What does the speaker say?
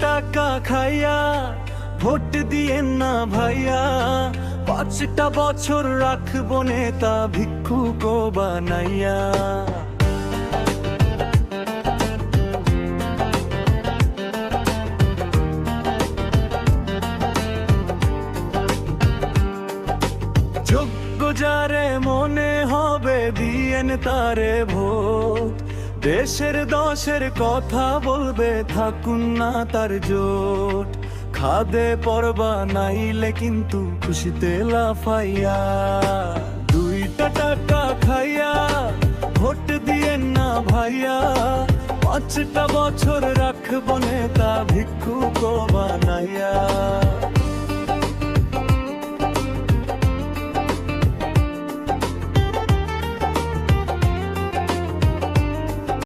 টাকা খাইয়া ভোট দিয়েন না ভাইয়া, 5টা বছর রাখবো নেতা ভিক্ষুক বানাইয়া। যোগ্য যারে মনে হবে দিয়েন তারে ভোট, দেশের দশের কথা বলবে থাকুন না তার জোট। খাদে পরবা নাইলে কিন্তু খুশিতে লাফাইয়া, 2টা টাকা খাইয়া ভোট দিয়েন না ভাইয়া, 5টা বছর রাখবো নেতা ভিক্ষুক বানাইয়া।